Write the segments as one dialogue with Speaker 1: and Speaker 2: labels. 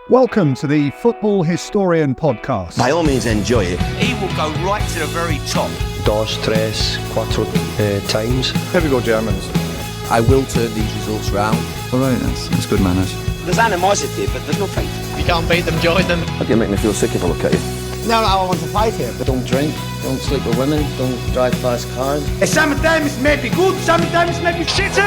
Speaker 1: Welcome to the Football Historian Podcast.
Speaker 2: By all means, enjoy it.
Speaker 3: He will go right to the very top.
Speaker 4: Dos, tres, cuatro times.
Speaker 5: Here we go, Germans.
Speaker 6: I will turn these results round.
Speaker 7: All right, that's good manners.
Speaker 2: There's animosity, but there's no fight.
Speaker 8: If you can't beat them, join them.
Speaker 5: Okay, make me feel sick if I look at you.
Speaker 9: No, I want to fight here.
Speaker 10: Don't drink, don't sleep with women, don't drive fast cars.
Speaker 3: Sometimes it may be good, sometimes it may be shit too!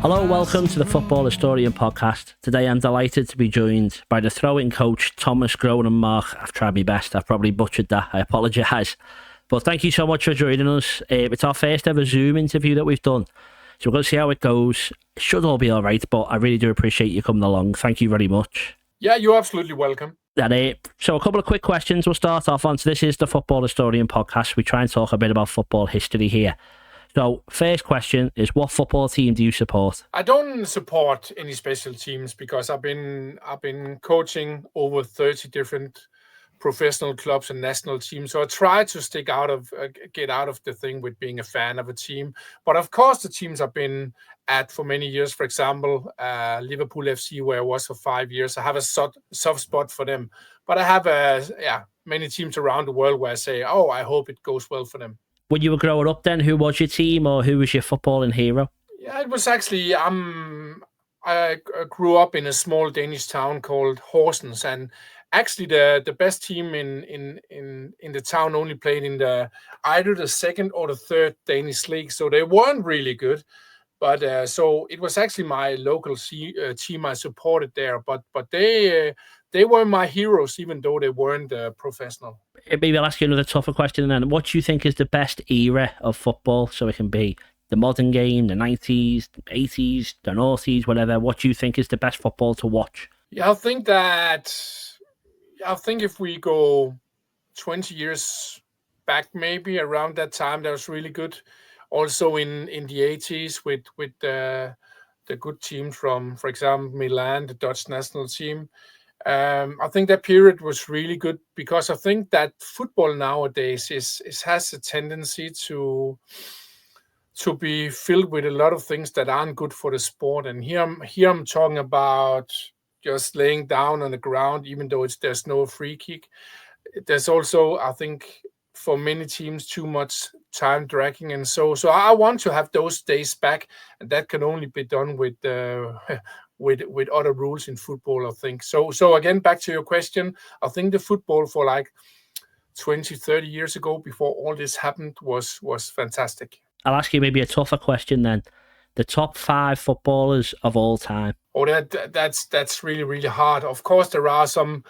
Speaker 11: Hello, welcome to the Football Historian Podcast. Today I'm delighted to be joined by the throw-in coach, Thomas Gronnemark. I've tried my best, I've probably butchered that, I apologise. But thank you so much for joining us. It's our first ever Zoom interview that we've done. So we're going to see how it goes. It should all be all right, but I really do appreciate you coming along. Thank you very much.
Speaker 12: Yeah, you're absolutely welcome.
Speaker 11: So a couple of quick questions we'll start off on. So this is the Football Historian Podcast. We try and talk a bit about football history here. So, first question is, what football team do you support?
Speaker 12: I don't support any special teams because I've been coaching over 30 different professional clubs and national teams. So I try to get out of the thing with being a fan of a team. But of course, the teams I've been at for many years, for example, Liverpool FC, where I was for 5 years, I have a soft spot for them. But I have many teams around the world where I say, oh, I hope it goes well for them.
Speaker 11: When you were growing up then, who was your team or who was your footballing hero?
Speaker 12: Yeah, it was actually, I grew up in a small Danish town called Horsens, and actually the best team in the town only played in either the second or the third Danish league, so they weren't really good. But so it was actually my local team I supported there, but they were my heroes, even though they weren't professional.
Speaker 11: Maybe I'll ask you another tougher question then. What do you think is the best era of football? So it can be the modern game, the 90s, the 80s, the noughties, whatever. What do you think is the best football to watch?
Speaker 12: Yeah, I think if we go 20 years back, maybe around that time, that was really good. Also in the 80s with the good teams from, for example, Milan, the Dutch national team. I think that period was really good because I think that football nowadays has a tendency to be filled with a lot of things that aren't good for the sport. And here I'm talking about just laying down on the ground, even though there's no free kick. There's also, I think, for many teams, too much time dragging, and so I want to have those days back, and that can only be done with other rules in football, I think. So again, back to your question, I think the football for like 20, 30 years ago, before all this happened, was fantastic.
Speaker 11: I'll ask you maybe a tougher question then. The top 5 footballers of all time.
Speaker 12: Oh, that's really, really hard. Of course, there are some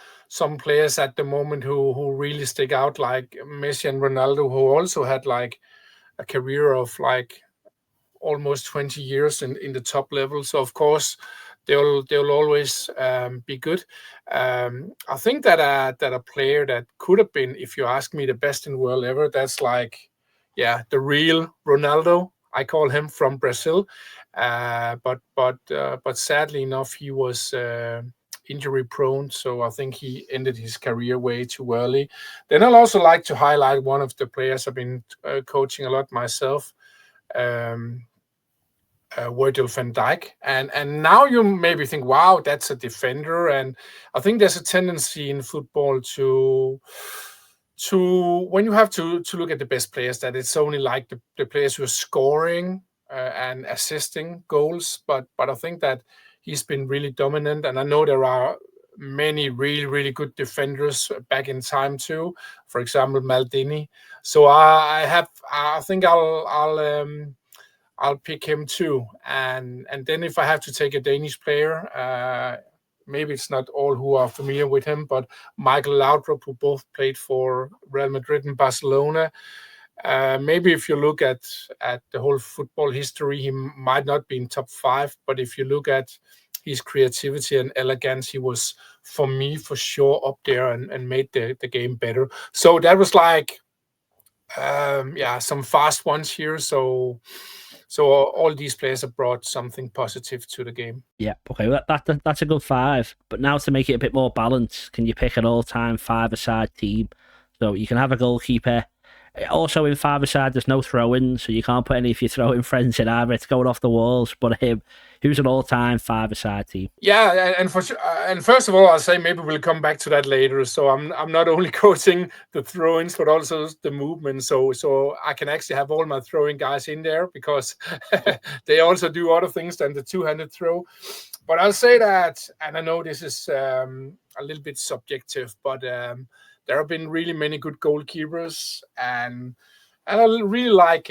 Speaker 12: players at the moment who really stick out, like Messi and Ronaldo, who also had like a career of like almost 20 years in the top level. So of course, they'll always be good. I think that a player that could have been, if you ask me, the best in the world ever, that's like, the real Ronaldo. I call him, from Brazil, but sadly enough, he was injury prone, so I think he ended his career way too early. Then I'd also like to highlight one of the players I've been coaching a lot myself, Virgil van Dijk, and now you maybe think, wow, that's a defender, and I think there's a tendency in football to when you have to look at the best players, that it's only like the players who are scoring and assisting goals, but I think that he's been really dominant, and I know there are many really, really good defenders back in time too. For example, Maldini. So I think I'll pick him too, and then if I have to take a Danish player, maybe it's not all who are familiar with him, but Michael Laudrup, who both played for Real Madrid and Barcelona. Maybe if you look at the whole football history, he might not be in top 5, but if you look at his creativity and elegance, he was, for me, for sure up there and made the game better. So that was like, some fast ones here. So all these players have brought something positive to the game.
Speaker 11: Yeah, okay, well, that's a good 5. But now to make it a bit more balanced, can you pick an all-time 5-a-side team? So you can have a goalkeeper, Also, in five-a-side, there's no throw-in, so you can't put any of your throwing friends in either. It's going off the walls. But who's an all-time five-a-side team?
Speaker 12: Yeah, and for sure. And first of all, I'll say maybe we'll come back to that later. So I'm not only coaching the throw-ins, but also the movement. So I can actually have all my throwing guys in there because they also do other things than the two-handed throw. But I'll say that, and I know this is a little bit subjective, but there have been really many good goalkeepers, and I really like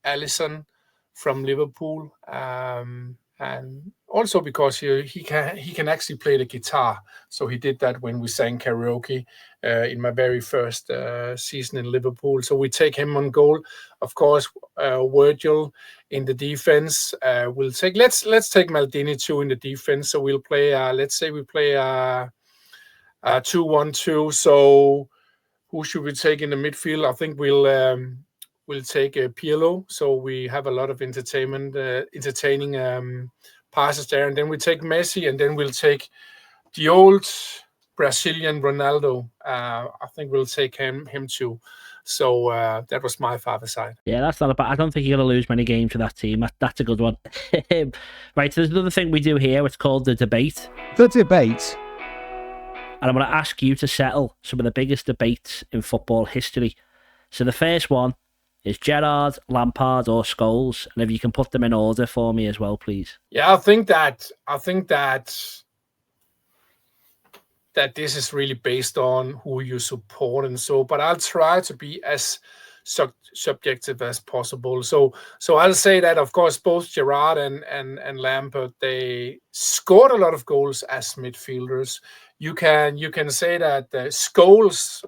Speaker 12: Alisson from Liverpool, and also because he can actually play the guitar. So he did that when we sang karaoke in my very first season in Liverpool. So we take him on goal. Of course, Virgil in the defense. We'll take let's take Maldini too in the defense. So we'll play. Let's say we play 2-1-2. So who should we take in the midfield? I think we'll take Pirlo. So we have a lot of entertaining passes there, and then we take Messi, and then we'll take the old Brazilian Ronaldo. I think we'll take him too. So that was my five-a-side.
Speaker 11: Yeah, that's not a bad. I don't think you're going to lose many games with that team. That's a good one. Right, so there's another thing we do here. It's called the debate.
Speaker 1: The debate.
Speaker 11: And I'm going to ask you to settle some of the biggest debates in football history. So the first one is Gerrard, Lampard, or Scholes, and if you can put them in order for me as well, please.
Speaker 12: Yeah, I think that this is really based on who you support and so. But I'll try to be as subjective as possible. So I'll say that, of course, both Gerrard and Lampard, they scored a lot of goals as midfielders. You can say that Scholes,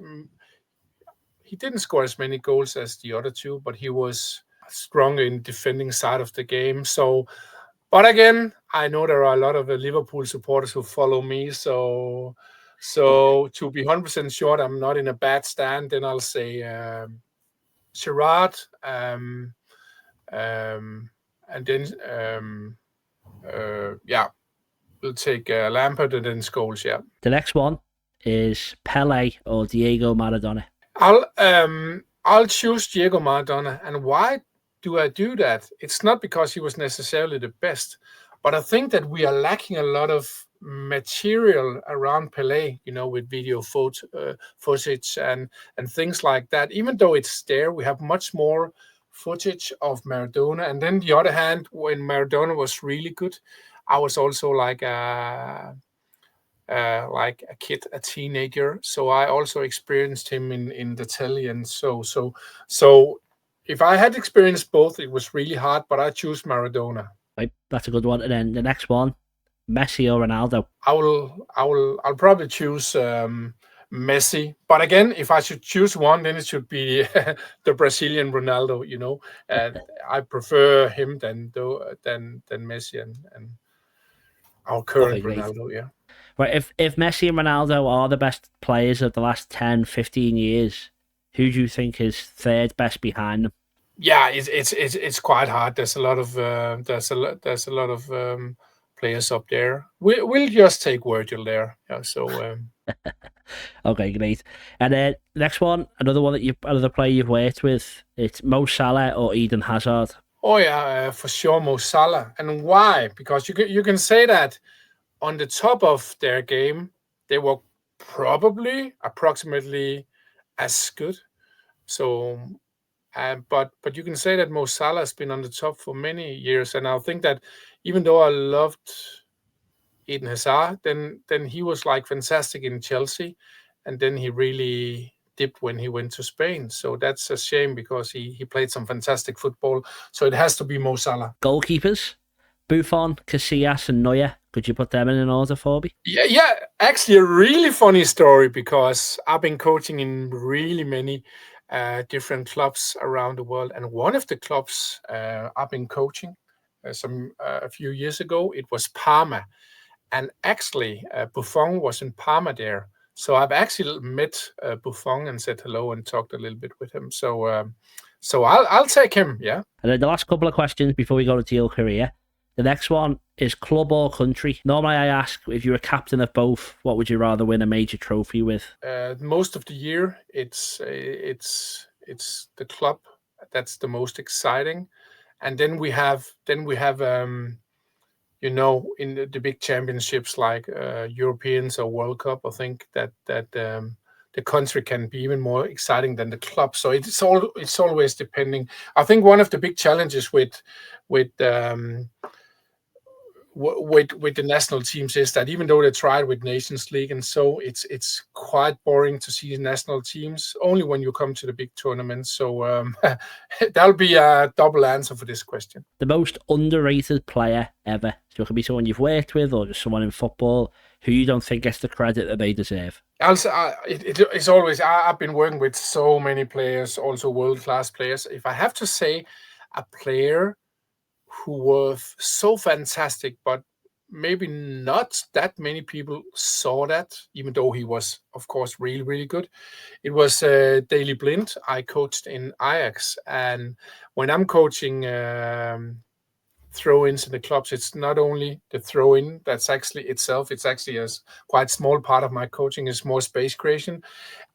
Speaker 12: he didn't score as many goals as the other two, but he was strong in defending side of the game. So, but again, I know there are a lot of Liverpool supporters who follow me. So to be 100% sure I'm not in a bad stand, then I'll say Gerrard, and then we'll take Lampard and then Scholes. Yeah.
Speaker 11: The next one is Pele or Diego Maradona.
Speaker 12: I'll choose Diego Maradona, and why do I do that? It's not because he was necessarily the best, but I think that we are lacking a lot of material around Pelé, with video footage and things like that. Even though it's there, we have much more footage of Maradona. And then the other hand, when Maradona was really good, I was also like a kid, a teenager. So I also experienced him in the telly, and so if I had experienced both, it was really hard. But I choose Maradona.
Speaker 11: Right, that's a good one. And then the next one, Messi or Ronaldo?
Speaker 12: I'll probably choose Messi. But again, if I should choose one, then it should be the Brazilian Ronaldo. I prefer him than Messi and our current Ronaldo. Yeah.
Speaker 11: Right, if Messi and Ronaldo are the best players of the last 10, 15 years, who do you think is third best behind them?
Speaker 12: Yeah, it's quite hard. There's a lot of players up there. We'll just take Virgil there. Yeah, so.
Speaker 11: Okay, great. And then next one, another player you've worked with. It's Mo Salah or Eden Hazard.
Speaker 12: Oh yeah, for sure, Mo Salah. And why? Because you can say that on the top of their game, they were probably approximately as good. So, but you can say that Mo Salah has been on the top for many years, and I think that even though I loved Eden Hazard, then he was like fantastic in Chelsea, and then he really dipped when he went to Spain. So that's a shame because he played some fantastic football. So it has to be Mo Salah.
Speaker 11: Goalkeepers, Buffon, Casillas, and Neuer. Could you put them in order for me?
Speaker 12: Yeah. Actually, a really funny story because I've been coaching in really many different clubs around the world, and one of the clubs I've been coaching a few years ago, it was Parma, and actually Buffon was in Parma there. So I've actually met Buffon and said hello and talked a little bit with him. So I'll take him. Yeah.
Speaker 11: And then the last couple of questions before we go to your career. The next one is club or country. Normally I ask, if you're a captain of both, what would you rather win a major trophy with?
Speaker 12: Most of the year, it's the club that's the most exciting, and then we have in the big championships like Europeans or World Cup. I think that the country can be even more exciting than the club. So it's always depending. I think one of the big challenges with the national teams is that even though they tried with Nations League and so it's quite boring to see national teams only when you come to the big tournaments. So that'll be a double answer for this question. The most underrated player ever. So it could be someone you've worked with or just someone in football who you don't think gets the credit that they deserve. Also, it's always, I've been working with so many players, also world-class players. If I have to say a player who was so fantastic, but maybe not that many people saw that, even though he was, of course, really, really good. It was Daley Blind. I coached in Ajax, and when I'm coaching throw-ins in the clubs, it's not only the throw-in that's actually itself, it's actually a quite small part of my coaching is more space creation.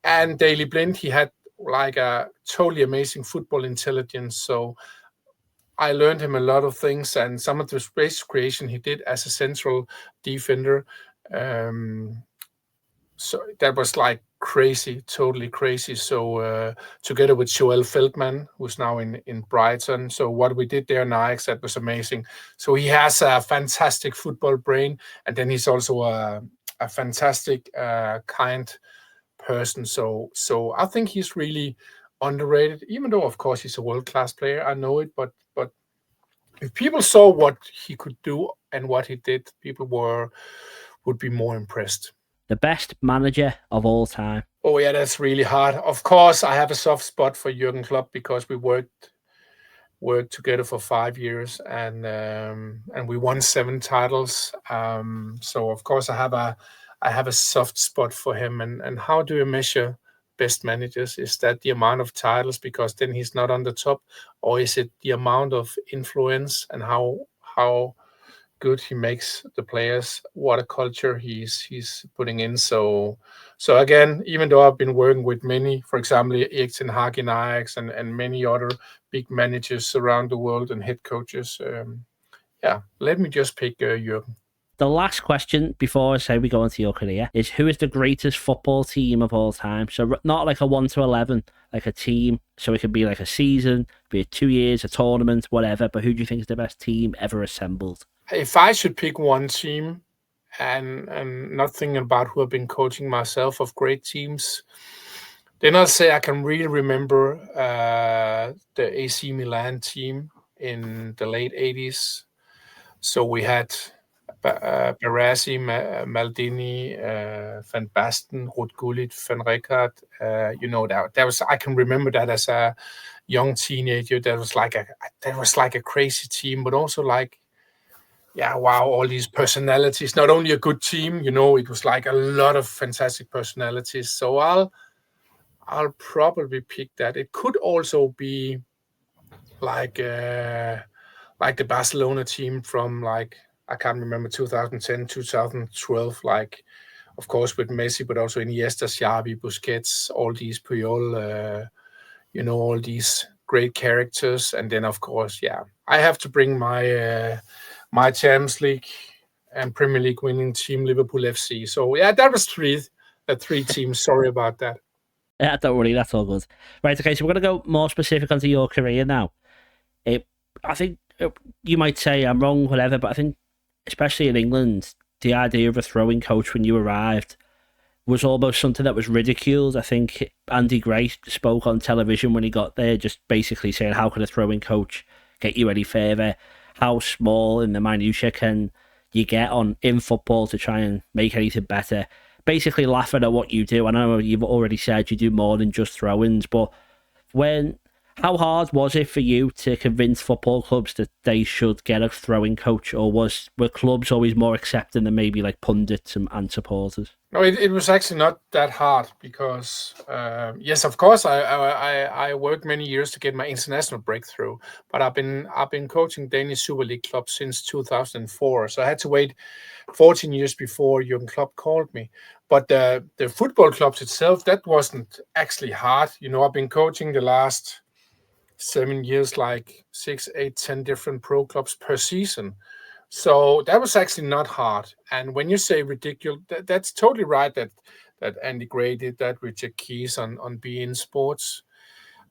Speaker 12: And Daley Blind, he had like a totally amazing football intelligence, so I learned him a lot of things, and some of the space creation he did as a central defender. So that was like crazy, totally crazy. So together with Joel Feldman, who's now in Brighton. So what we did there in Ajax, that was amazing. So he has a fantastic football brain, and then he's also a fantastic, kind person. So I think he's really underrated, even though, of course, he's a world-class player. I know it, but if people saw what he could do and what he did, people would be more impressed.
Speaker 11: The best manager of all time.
Speaker 12: Oh yeah, that's really hard. Of course, I have a soft spot for Jurgen Klopp because we worked together for 5 years and we won 7 titles. So of course, I have a soft spot for him. And how do you measure best managers? Is that the amount of titles because then he's not on the top, or is it the amount of influence and how good he makes the players, what a culture he's putting in? So again, even though I've been working with many, for example, Erik ten Hag in Ajax and many other big managers around the world and head coaches, let me just pick Jurgen.
Speaker 11: The last question before I say we go into your career is, who is the greatest football team of all time? So not like a 1 to 11, like a team. So it could be like a season, be it 2 years, a tournament, whatever. But who do you think is the best team ever assembled?
Speaker 12: If I should pick one team, and not thinking about who I've been coaching myself of great teams, then I'll say I can really remember the AC Milan team in the late 80s. So we had Barassi, Maldini, Van Basten, Ruud Gullit, Van Rijkaard. That was, I can remember that as a young teenager. That was like a crazy team, but also like, yeah, wow, all these personalities. Not only a good team, it was like a lot of fantastic personalities. So I'll probably pick that. It could also be like the Barcelona team from like, I can't remember, 2010, 2012, like, of course, with Messi, but also Iniesta, Xavi, Busquets, all these Puyol, all these great characters. And then, of course, I have to bring my Champions League and Premier League winning team, Liverpool FC. So, that was three teams. Sorry about that.
Speaker 11: Yeah, don't worry, that's all good. Right, okay, so we're going to go more specific onto your career now. I think you might say I'm wrong, whatever, but I think, especially in England, the idea of a throwing coach when you arrived was almost something that was ridiculed. I think Andy Gray spoke on television when he got there, just basically saying, how can a throwing coach get you any further? How small in the minutiae can you get in football to try and make anything better? Basically laughing at what you do. I know you've already said you do more than just throw-ins, but How hard was it for you to convince football clubs that they should get a throwing coach, or were clubs always more accepting than maybe like pundits and supporters?
Speaker 12: No, it was actually not that hard because, yes, of course, I worked many years to get my international breakthrough, but I've been coaching Danish Super League clubs since 2004, so I had to wait 14 years before Jurgen Klopp called me. But the football clubs itself, that wasn't actually hard. I've been coaching the last 7 years, like 6, 8, 10 different pro clubs per season. So that was actually not hard. And when you say ridiculous, that's totally right that Andy Gray did that, Richard Keys on beIN Sports.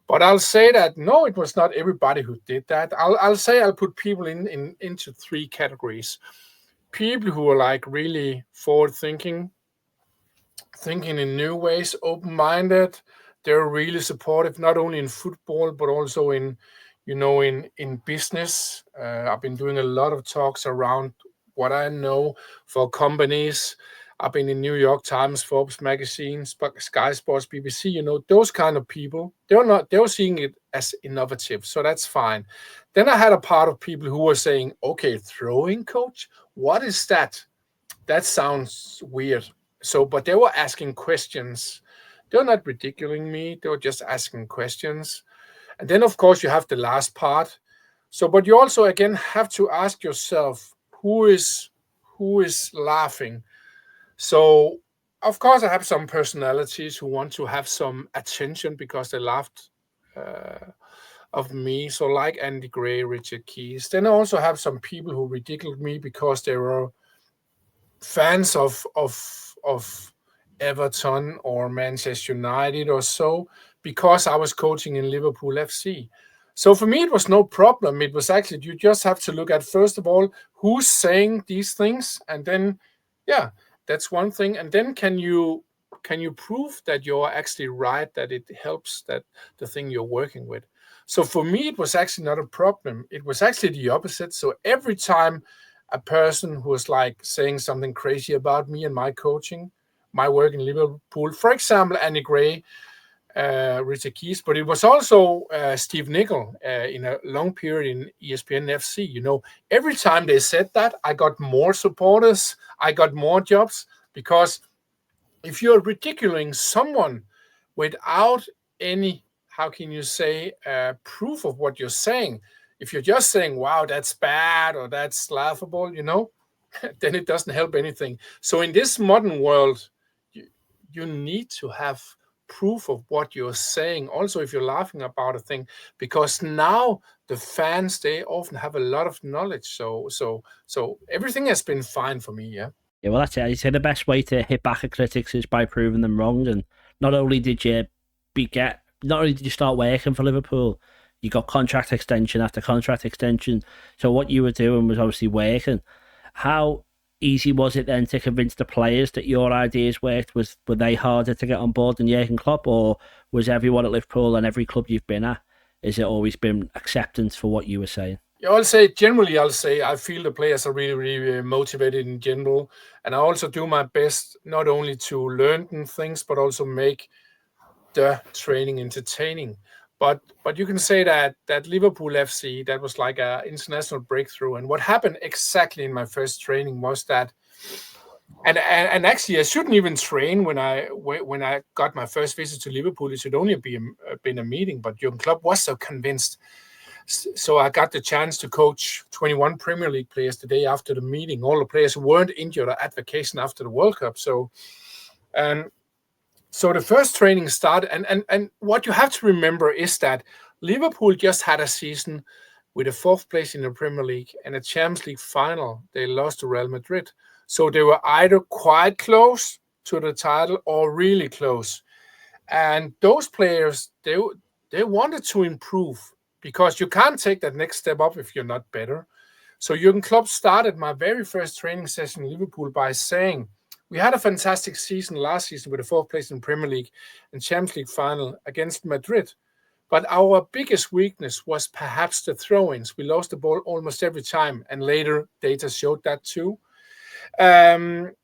Speaker 12: But I'll say that, no, it was not everybody who did that. I'll put people into 3 categories. People who are like really forward-thinking, thinking in new ways, open-minded. They're really supportive, not only in football, but also in business. I've been doing a lot of talks around what I know for companies. I've been in New York Times, Forbes magazine, Sky Sports, BBC, those kind of people. They're seeing it as innovative, so that's fine. Then I had a part of people who were saying, okay, throwing coach, what is that? That sounds weird. But they were asking questions. They're not ridiculing me. They were just asking questions. And then, of course, you have the last part. But you also, again, have to ask yourself, who is laughing? So, of course, I have some personalities who want to have some attention because they laughed of me. So like Andy Gray, Richard Keys. Then I also have some people who ridiculed me because they were fans of Everton or Manchester United or so, because I was coaching in Liverpool FC. So for me, it was no problem. It was actually, you just have to look at, first of all, who's saying these things, and then, yeah, that's one thing. And then can you prove that you're actually right, that it helps, that the thing you're working with. So for me, it was actually not a problem. It was actually the opposite. So every time a person who was like saying something crazy about me and my coaching, my work in Liverpool, for example, Andy Gray, Richard Keys, but it was also Steve Nicol in a long period in ESPN FC. Every time they said that, I got more supporters, I got more jobs, because if you're ridiculing someone without any, how can you say, proof of what you're saying, if you're just saying, wow, that's bad or that's laughable, then it doesn't help anything. So in this modern world, you need to have proof of what you're saying, also if you're laughing about a thing, because now the fans, they often have a lot of knowledge. So everything has been fine for me. Yeah,
Speaker 11: well, that's it. I say the best way to hit back at critics is by proving them wrong. And not only did you start working for Liverpool, you got contract extension after contract extension. So what you were doing was obviously working. How easy was it then to convince the players that your ideas worked? Were they harder to get on board than Jurgen Klopp, or was everyone at Liverpool and every club you've been at, has it always been acceptance for what you were saying?
Speaker 12: Yeah, I'll say I feel the players are really, really motivated in general, and I also do my best not only to learn things but also make the training entertaining. But you can say that Liverpool FC, that was like an international breakthrough. And what happened exactly in my first training was that, and actually I shouldn't even train when I got my first visit to Liverpool. It should only been a meeting. But Jurgen Klopp was so convinced. So I got the chance to coach 21 Premier League players the day after the meeting. All the players who weren't injured or at vacation after the World Cup. So the first training started, and what you have to remember is that Liverpool just had a season with a 4th place in the Premier League and a Champions League final. They lost to Real Madrid. So they were either quite close to the title or really close. And those players, they wanted to improve, because you can't take that next step up if you're not better. So Jurgen Klopp started my very first training session in Liverpool by saying, we had a fantastic season last season with a 4th place in Premier League and Champions League final against Madrid. But our biggest weakness was perhaps the throw-ins. We lost the ball almost every time, and later data showed that too. And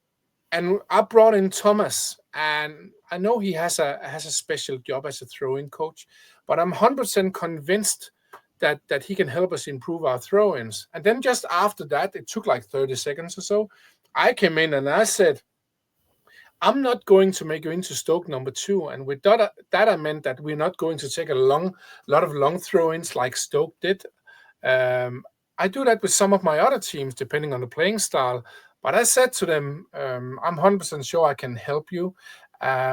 Speaker 12: I brought in Thomas, and I know he has a special job as a throwing coach, but I'm 100% convinced that he can help us improve our throw-ins. And then just after that, it took like 30 seconds or so, I came in and I said, I'm not going to make you into Stoke number 2. And with that I meant that we're not going to take a lot of long throw-ins like Stoke did. I do that with some of my other teams, depending on the playing style. But I said to them, I'm 100% sure I can help you.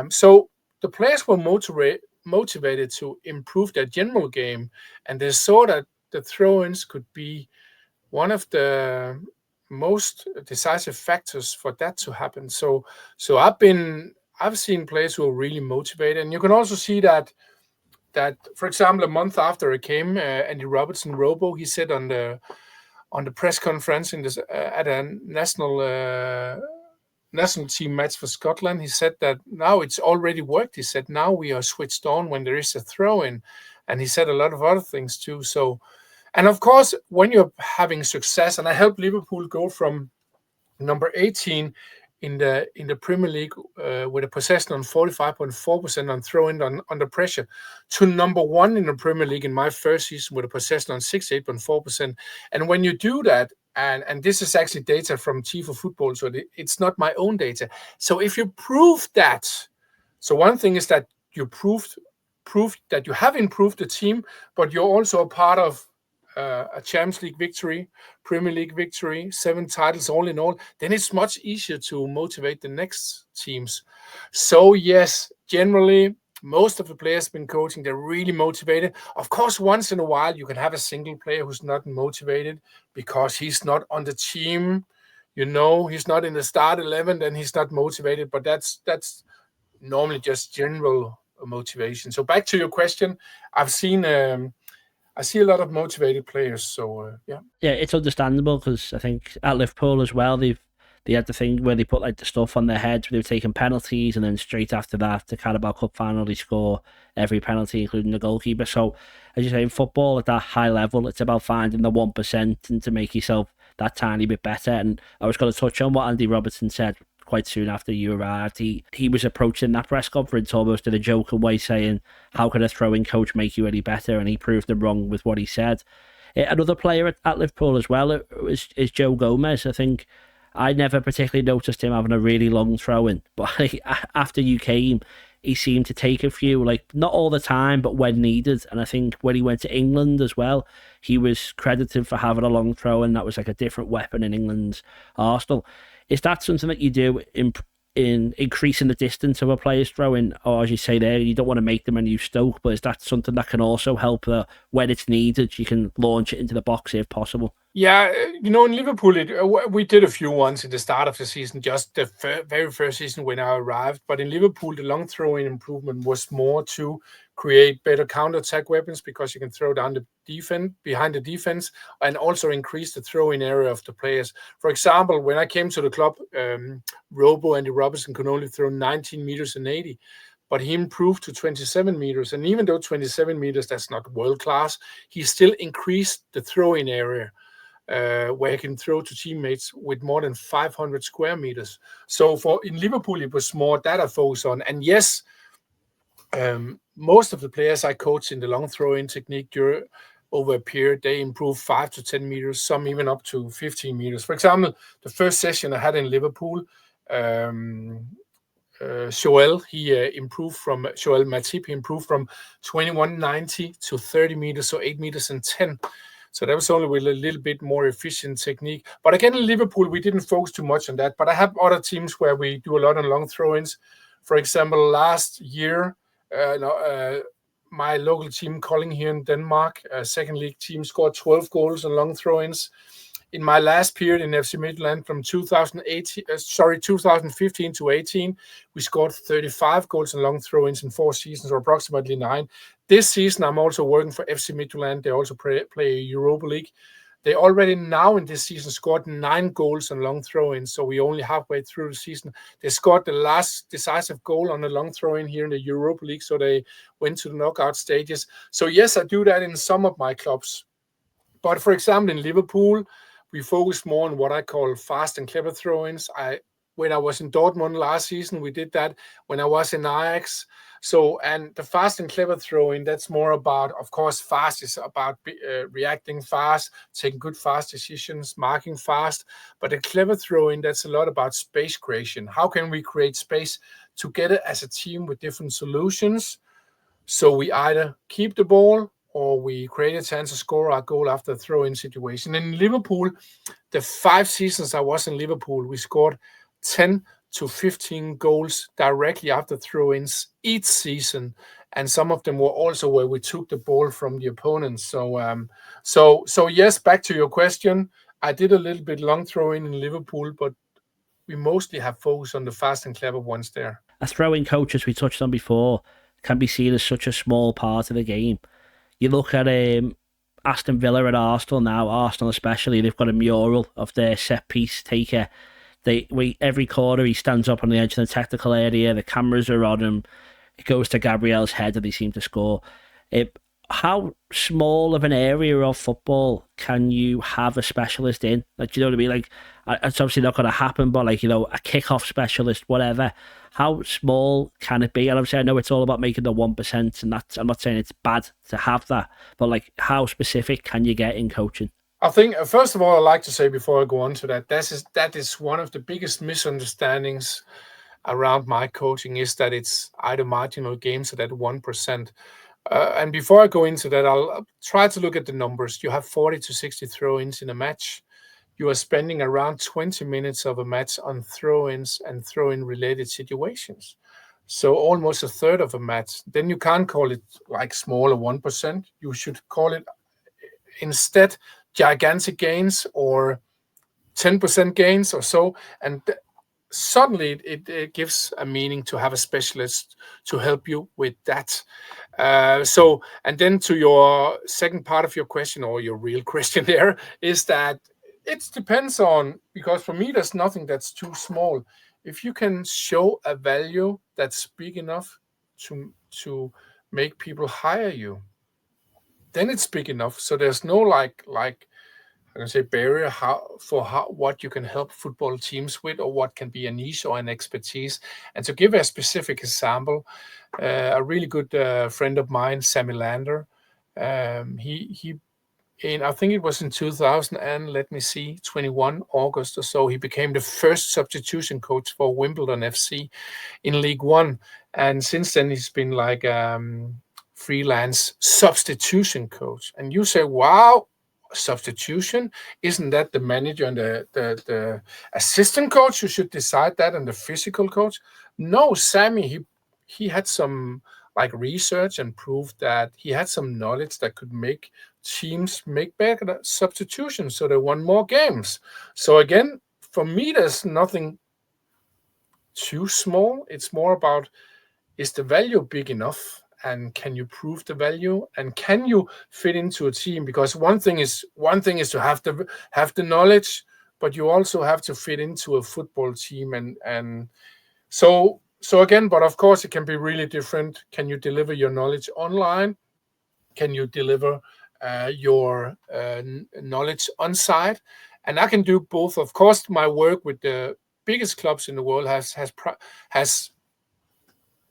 Speaker 12: So the players were motivated to improve their general game, and they saw that the throw-ins could be one of the most decisive factors for that to happen. So I've seen players who are really motivated, and you can also see that for example, a month after it came, Andy Robertson Robo, he said on the press conference at a national team match for Scotland, he said that now it's already worked. He said now we are switched on when there is a throw-in, and he said a lot of other things too. So, and of course, when you're having success, and I helped Liverpool go from number 18 in the Premier League with a possession on 45.4% on throw-in under pressure, to number 1 in the Premier League in my first season with a possession on 68.4%. And when you do that, and this is actually data from Tifo Football, so it's not my own data. So if you prove that, so one thing is that you proved that you have improved the team, but you're also a part of a Champions League victory, Premier League victory, 7 titles all in all, then it's much easier to motivate the next teams. So yes, generally, most of the players been coaching, they're really motivated. Of course, once in a while, you can have a single player who's not motivated because he's not on the team, he's not in the start 11, then he's not motivated, but that's normally just general motivation. So back to your question, I see a lot of motivated players, so yeah.
Speaker 11: Yeah, it's understandable because I think at Liverpool as well, they had the thing where they put like the stuff on their heads where they were taking penalties, and then straight after that, the Carabao Cup final, they score every penalty, including the goalkeeper. So, as you say, in football at that high level, it's about finding the 1% and to make yourself that tiny bit better. And I was going to touch on what Andy Robertson said quite soon after you arrived. He was approaching that press conference almost in a joking way, saying, how can a throwing coach make you any better? And he proved them wrong with what he said. Another player at Liverpool as well is Joe Gomez. I think I never particularly noticed him having a really long throw-in, but after you came, he seemed to take a few, like not all the time, but when needed. And I think when he went to England as well, he was credited for having a long throw-in. That was like a different weapon in England's arsenal. Is that something that you do in increasing the distance of a player's throw-in? Or as you say there, you don't want to make them a new Stoke, but is that something that can also help when it's needed, you can launch it into the box if possible?
Speaker 12: Yeah, in Liverpool, we did a few ones at the start of the season, just the very first season when I arrived. But in Liverpool, the long throw-in improvement was more to create better counter-attack weapons because you can throw down the defense, behind the defense, and also increase the throw-in area of the players. For example, when I came to the club, Andy Robertson could only throw 19 meters and 80. But he improved to 27 meters. And even though 27 meters, that's not world-class, he still increased the throw-in area. Where he can throw to teammates with more than 500 square meters. So in Liverpool, it was more that I focused on. And yes, most of the players I coached in the long throw-in technique over a period, they improved 5 to 10 meters, some even up to 15 meters. For example, the first session I had in Liverpool, Joel Matip, he improved from 21.90 to 30 meters, so 8 meters and 10. So that was only with a little bit more efficient technique. But again, in Liverpool, we didn't focus too much on that. But I have other teams where we do a lot on long throw-ins. For example, last year, my local team, Kolding here in Denmark, second league team, scored 12 goals on long throw-ins. In my last period in FC Midtjylland from 2015 to 18, we scored 35 goals on long throw-ins in 4 seasons, or approximately 9. This season, I'm also working for FC Midtjylland. They also play Europa League. They already now in this season scored 9 goals on long throw-ins, so we're only halfway through the season. They scored the last decisive goal on a long throw-in here in the Europa League, so they went to the knockout stages. So yes, I do that in some of my clubs. But for example, in Liverpool, we focus more on what I call fast and clever throw-ins. when I was in Dortmund last season, we did that. When I was in Ajax. So, and the fast and clever throwing, that's more about, of course, fast is about reacting fast, taking good fast decisions, marking fast. But the clever throwing, that's a lot about space creation. How can we create space together as a team with different solutions? So we either keep the ball or we create a chance to score our goal after a throw-in situation. In Liverpool, the 5 seasons I was in Liverpool, we scored 10 to 15 goals directly after throw-ins each season, and some of them were also where we took the ball from the opponents. So yes, back to your question, I did a little bit long throw-in Liverpool, but we mostly have focused on the fast and clever ones there.
Speaker 11: A throwing coach, as we touched on before, can be seen as such a small part of the game. You look at Aston Villa at Arsenal now, Arsenal especially, they've got a mural of their set-piece taker. Every corner he stands up on the edge of the technical area, the cameras are on him, it goes to Gabriel's head and they seem to score. How small of an area of football can you have a specialist in? Like, you know what I mean? Like, it's obviously not going to happen, but like, you know, a kick-off specialist, whatever. How small can it be? And obviously I know it's all about making the 1%, and that's, I'm not saying it's bad to have that, but like, how specific can you get in coaching?
Speaker 12: I think, first of all, I'd like to say before I go on to that is one of the biggest misunderstandings around my coaching, is that it's either marginal gains or that 1%. And before I go into that, I'll try to look at the numbers. You have 40 to 60 throw-ins in a match. You are spending around 20 minutes of a match on throw-ins and throw-in related situations. So almost a third of a match. Then you can't call it like small or 1%. You should call it instead gigantic gains or 10% gains or so. And suddenly it gives a meaning to have a specialist to help you with that. And then to your second part of your question, or your real question there, is that it depends on, because for me, there's nothing that's too small. If you can show a value that's big enough to make people hire you, then it's big enough. So there's no like I can say barrier what you can help football teams with, or what can be a niche or an expertise. And to give a specific example, a really good friend of mine, Sammy Lander, I think it was in 21 August or so, he became the first substitution coach for Wimbledon FC in League One. And since then, he's been like freelance substitution coach. And you say, wow, substitution? Isn't that the manager and the assistant coach who should decide that, and the physical coach? No, Sammy, he had some like research and proved that he had some knowledge that could make teams make better substitutions so they won more games. So again, for me, there's nothing too small. It's more about, is the value big enough, and can you prove the value, and can you fit into a team? Because one thing is to have the knowledge, but you also have to fit into a football team. And so again, but of course it can be really different. Can you deliver your knowledge online? Can you deliver your knowledge on site? And I can do both. Of course, my work with the biggest clubs in the world has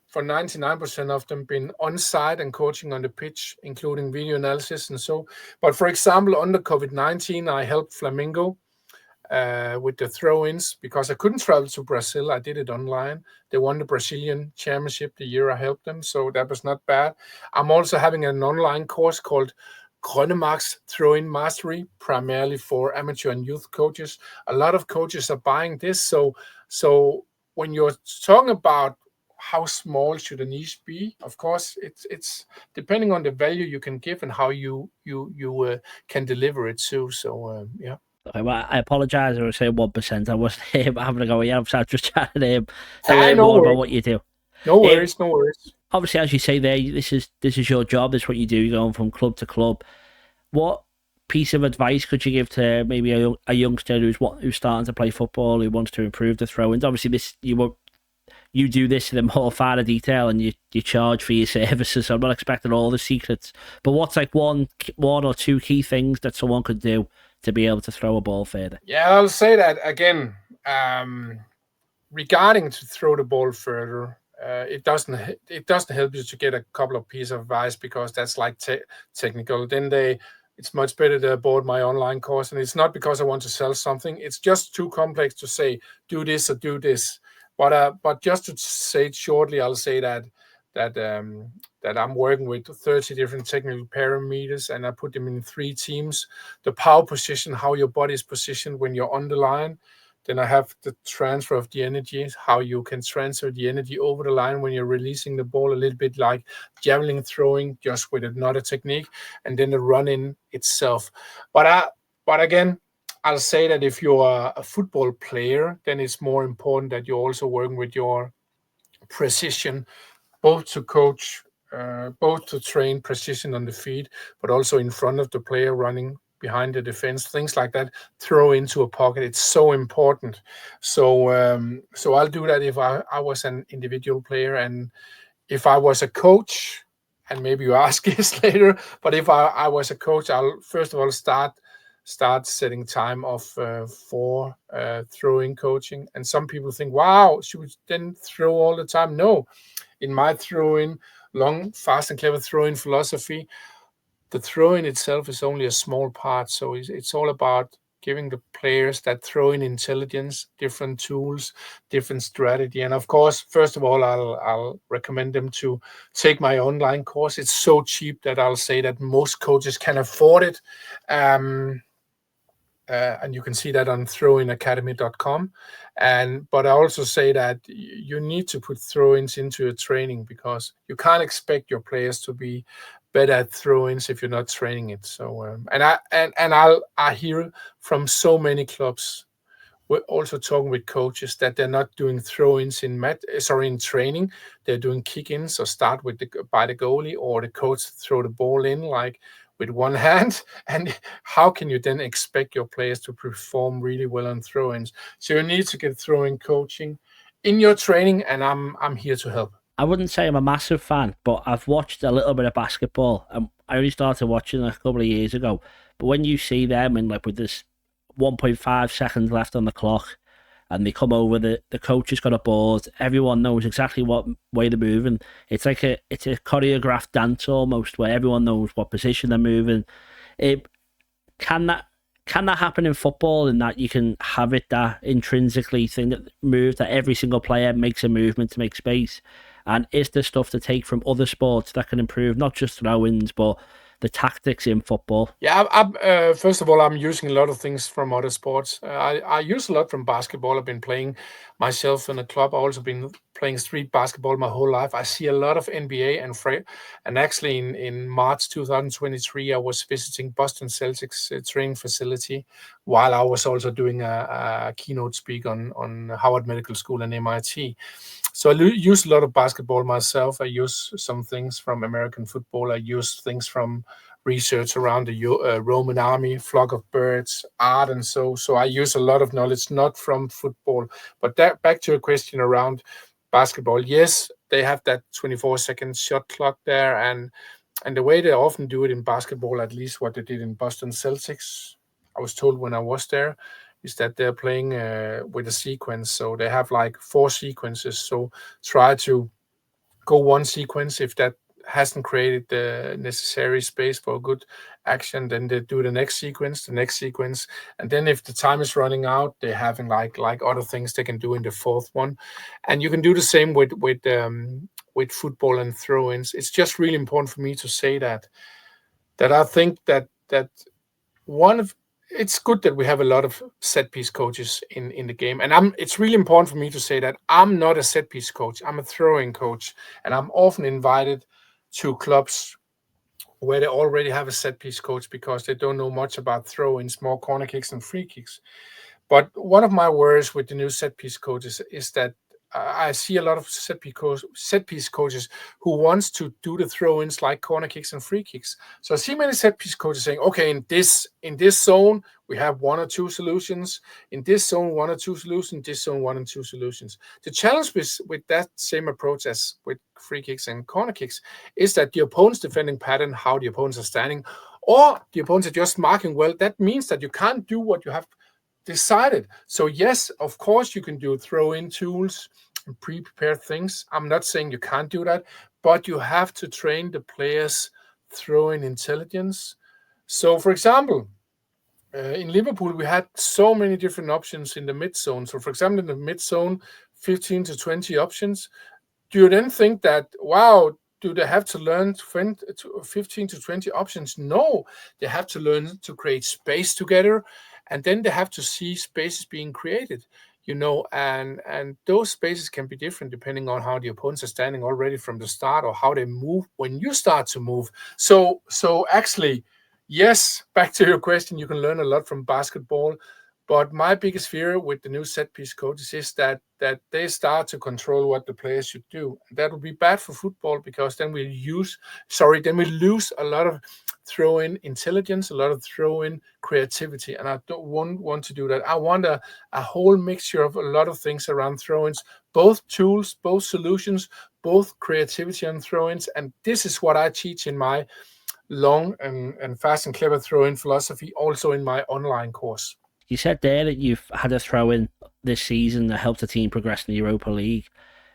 Speaker 12: for 99% of them been on site and coaching on the pitch, including video analysis and so. But for example, under COVID-19, I helped Flamengo with the throw-ins, because I couldn't travel to Brazil. I did it online. They won the Brazilian championship the year I helped them, so that was not bad. I'm also having an online course called Gronnemark's Throw-in Mastery, primarily for amateur and youth coaches. A lot of coaches are buying this. So when you're talking about how small should a niche be, of course, it's depending on the value you can give and how you can deliver it too. So yeah.
Speaker 11: Okay, well, I apologise. I was saying 1%. I wasn't having a go. Yeah, I'm just chatting to him. More about what you do.
Speaker 12: No worries, no worries.
Speaker 11: Obviously, as you say there, this is your job. This is what you do. You're going from club to club. What piece of advice could you give to maybe a youngster who's starting to play football, who wants to improve the throw-ins? Obviously, you do this in more finer detail, and you charge for your services. So I'm not expecting all the secrets. But what's like one or two key things that someone could do to be able to throw a ball further?
Speaker 12: Yeah, I'll say that again. regarding to throw the ball further, it doesn't help you to get a couple of pieces of advice, because that's like technical. Then it's much better to board my online course, and it's not because I want to sell something. It's just too complex to say do this or do this. But just to say it shortly, I'll say that I'm working with 30 different technical parameters, and I put them in 3 teams. The power position, how your body is positioned when you're on the line. Then I have the transfer of the energy, how you can transfer the energy over the line when you're releasing the ball, a little bit like javelin throwing, just with another technique, and then the run-in itself. But again, I'll say that if you're a football player, then it's more important that you're also working with your precision, both to coach, both to train precision on the feet, but also in front of the player, running behind the defense, things like that. Throw into a pocket. It's so important. So I'll do that if I was an individual player, and if I was a coach, and maybe you ask this later, but if I was a coach, I'll first of all start setting time off for throwing coaching. And some people think, wow, should we then throw all the time? No. In my throwing, long, fast and clever throwing philosophy, the throwing itself is only a small part. So it's all about giving the players that throwing intelligence, different tools, different strategy. And of course, first of all, I'll recommend them to take my online course. It's so cheap that I'll say that most coaches can afford it. And you can see that on throwingacademy.com. But I also say that you need to put throw-ins into your training, because you can't expect your players to be better at throw-ins if you're not training it. So I hear from so many clubs, we're also talking with coaches, that they're not doing throw-ins in training. They're doing kick-ins, or start by the goalie, or the coach throw the ball in like with one hand. And how can you then expect your players to perform really well on throw-ins? So you need to get throw-in coaching in your training, and I'm here to help.
Speaker 11: I wouldn't say I'm a massive fan, but I've watched a little bit of basketball. I only started watching a couple of years ago. But when you see them in with this 1.5 seconds left on the clock, and they come over, the coach has got a board, everyone knows exactly what way they're moving. It's like it's a choreographed dance almost, where everyone knows what position they're moving. Can that happen in football, in that you can have it that intrinsically thing that moves, that every single player makes a movement to make space? And is there stuff to take from other sports that can improve not just throw-ins, but the tactics in football?
Speaker 12: Yeah, first of all, I'm using a lot of things from other sports. I use a lot from basketball. I've been playing myself in a club. I've also been playing street basketball my whole life. I see a lot of NBA and actually in March 2023, I was visiting Boston Celtics training facility, while I was also doing a keynote speak on Howard Medical School and MIT. So I use a lot of basketball myself. I use some things from American football. I use things from research around the Roman army, flock of birds, art, and so I use a lot of knowledge, not from football. But back to your question around basketball. Yes, they have that 24-second shot clock there, and the way they often do it in basketball, at least what they did in Boston Celtics, I was told when I was there, is that they're playing with a sequence. So they have like 4 sequences. So try to go one sequence. If that hasn't created the necessary space for a good action, then they do the next sequence, and then if the time is running out, they're having like other things they can do in the 4th one. And you can do the same with football and throw-ins. It's just really important for me to say that I think that it's good that we have a lot of set piece coaches in the game. And it's really important for me to say that I'm not a set piece coach. I'm a throwing coach. And I'm often invited to clubs where they already have a set piece coach, because they don't know much about throw-ins, more corner kicks and free kicks. But one of my worries with the new set piece coaches is that I see a lot of set piece coaches who wants to do the throw-ins like corner kicks and free kicks. So I see many set piece coaches saying, okay, in this zone, we have 1 or 2 solutions. In this zone, 1 or 2 solutions. This zone, 1 and 2 solutions. The challenge with that same approach as with free kicks and corner kicks is that the opponent's defending pattern, how the opponents are standing, or the opponents are just marking well. That means that you can't do what you have decided. So yes, of course you can do throw-in tools and pre-prepared things. I'm not saying you can't do that, but you have to train the players throw-in intelligence. So for example, in Liverpool, we had so many different options in the mid-zone. So for example, in the mid-zone, 15 to 20 options. Do you then think that, wow, do they have to learn 15 to 20 options? No, they have to learn to create space together, and then they have to see spaces being created, and those spaces can be different depending on how the opponents are standing already from the start, or how they move when you start to move. So actually, yes, back to your question, you can learn a lot from basketball. But my biggest fear with the new set piece coaches is that they start to control what the players should do. That would be bad for football, because then we lose a lot of throw-in intelligence, a lot of throw-in creativity, and I don't want to do that. I want a whole mixture of a lot of things around throw-ins, both tools, both solutions, both creativity and throw-ins, and this is what I teach in my long and fast and clever throw-in philosophy, also in my online course.
Speaker 11: You said there that you've had a throw-in this season that helped the team progress in the Europa League.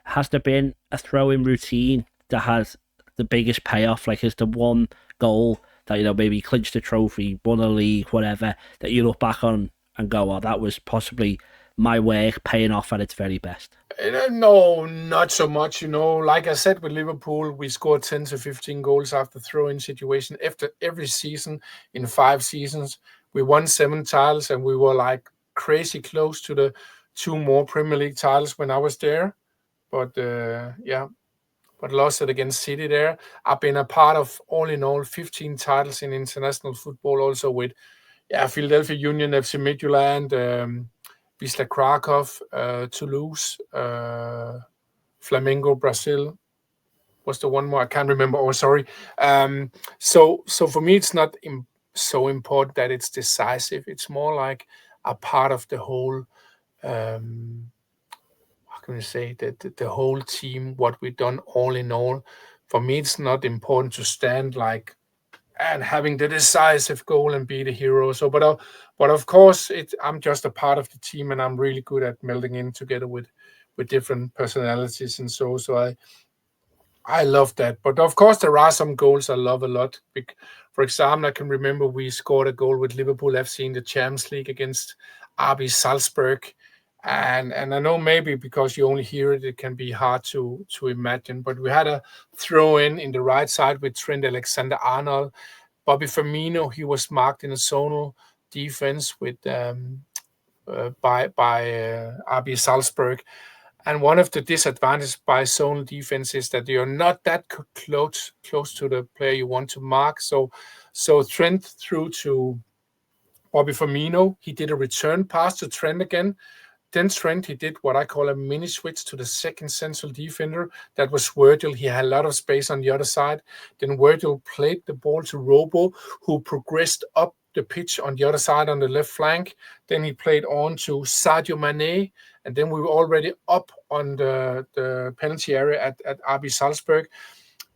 Speaker 11: Has there been a throw-in routine that has the biggest payoff? Like, is the one goal that, maybe clinched the trophy, won a league, whatever, that you look back on and go, oh, that was possibly my work paying off at its very best?
Speaker 12: No, not so much. Like I said, with Liverpool, we scored 10 to 15 goals after throw-in situation after every season in 5 seasons. We won 7 titles, and we were like crazy close to the 2 more Premier League titles when I was there. But lost it against City there. I've been a part of, all in all, 15 titles in international football, also with Philadelphia Union, FC Midtjylland, Wisla Krakow, Toulouse, Flamengo, Brazil. What's the one more? I can't remember. Oh, sorry. So for me, it's not so important that it's decisive. It's more like a part of the whole, how can we say, the whole team, what we've done all in all. For me, it's not important to stand like and having the decisive goal and be the hero. So, but of course, I'm just a part of the team, and I'm really good at melding in together with different personalities, and so I love that. But of course, there are some goals I love a lot. For example, I can remember we scored a goal with Liverpool FC in the Champions League against RB Salzburg. And I know maybe because you only hear it, it can be hard to imagine. But we had a throw-in the right side with Trent Alexander-Arnold. Bobby Firmino, he was marked in a zonal defense with by RB Salzburg. And one of the disadvantages by zonal defense is that you're not that close to the player you want to mark. So Trent threw to Bobby Firmino. He did a return pass to Trent again. Then Trent, he did what I call a mini switch to the second central defender. That was Virgil. He had a lot of space on the other side. Then Virgil played the ball to Robo, who progressed up the pitch on the other side on the left flank. Then he played on to Sadio Mane. And then we were already up on the penalty area at RB Salzburg.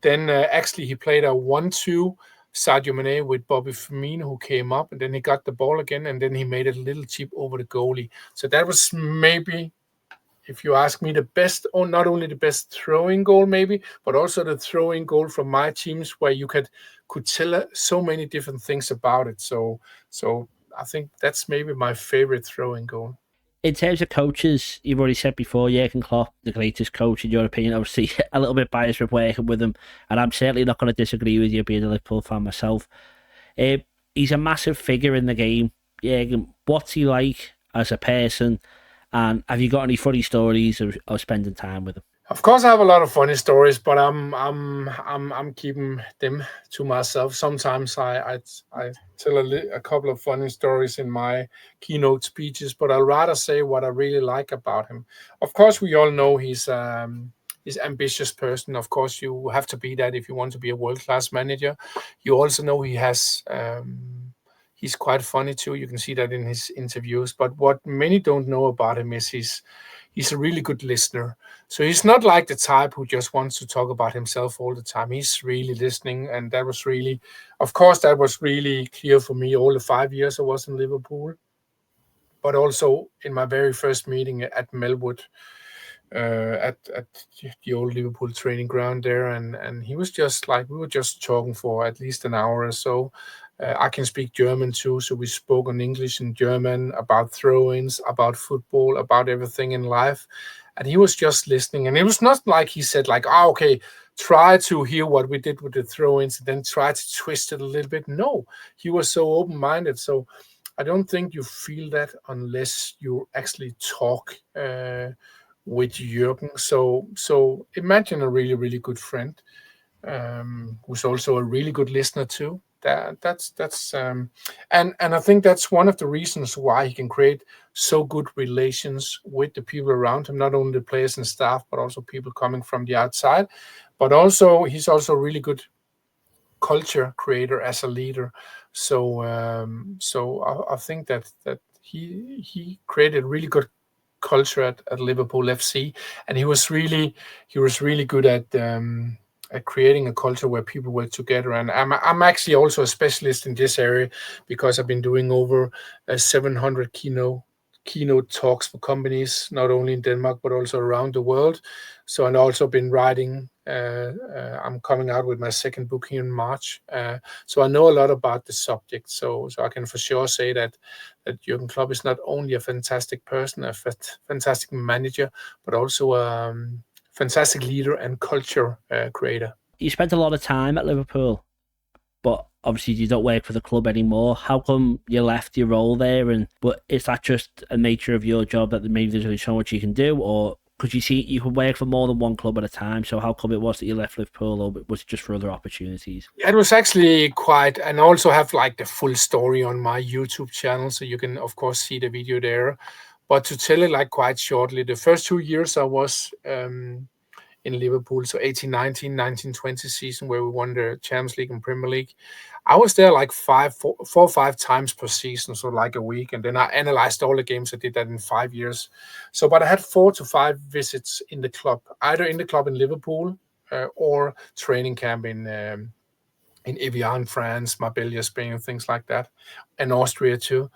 Speaker 12: Then actually he played a 1-2 Sadio Mane with Bobby Firmino, who came up, and then he got the ball again, and then he made a little chip over the goalie. So that was maybe, if you ask me, the best, or not only the best throwing goal maybe, but also the throwing goal from my teams, where you could tell so many different things about it. So I think that's maybe my favorite throwing goal.
Speaker 11: In terms of coaches, you've already said before, Jurgen Klopp, the greatest coach in your opinion. Obviously, a little bit biased with working with him, and I'm certainly not going to disagree with you, being a Liverpool fan myself. He's a massive figure in the game. Jurgen, what's he like as a person, and have you got any funny stories of spending time with him?
Speaker 12: Of course, I have a lot of funny stories, but I'm keeping them to myself. Sometimes I tell a couple of funny stories in my keynote speeches, but I'll rather say what I really like about him. Of course, we all know he's ambitious person. Of course, you have to be that if you want to be a world-class manager. You also know he's quite funny too. You can see that in his interviews. But what many don't know about him is he's a really good listener. So he's not like the type who just wants to talk about himself all the time. He's really listening. And that was really clear for me all the 5 years I was in Liverpool. but also in my very first meeting at Melwood, at the old Liverpool training ground there, and he was just like, we were just talking for at least an hour or so. I can speak German too, so we spoke in English and German about throw-ins, about football, about everything in life, and he was just listening. And it was not like he said like, okay, try to hear what we did with the throw-ins and then try to twist it a little bit. No, he was so open-minded. So I don't think you feel that unless you actually talk with Jurgen. So imagine a really, really good friend who's also a really good listener too. And I think that's one of the reasons why he can create so good relations with the people around him, not only the players and staff, but also people coming from the outside. But also, he's also a really good culture creator as a leader. So I think that he created really good culture at Liverpool FC, and he was really good at creating a culture where people work together. And I'm actually also a specialist in this area because I've been doing over 700 keynote talks for companies, not only in Denmark but also around the world. So I've also been writing. I'm coming out with my second book here in March. So I know a lot about the subject. So I can for sure say that Jurgen Klopp is not only a fantastic person, a fantastic manager, but also a fantastic leader and culture creator.
Speaker 11: You spent a lot of time at Liverpool, but obviously you don't work for the club anymore. How come you left your role there? But is that just a nature of your job that maybe there's only so much you can do, or could you see you could work for more than one club at a time? So how come it was that you left Liverpool, or was it just for other opportunities?
Speaker 12: It was actually quite, and I also have like the full story on my YouTube channel, so you can of course see the video there. But to tell it like quite shortly, the first 2 years I was in Liverpool, so 18-19, 19-20 season where we won the Champions League and Premier League, I was there like 4 or 5 times per season, so like a week. And then I analyzed all the games. I did that in 5 years. So, but I had 4 to 5 visits in the club, either in the club in Liverpool or training camp in Evian, France, Marbella, Spain, and things like that, and Austria too.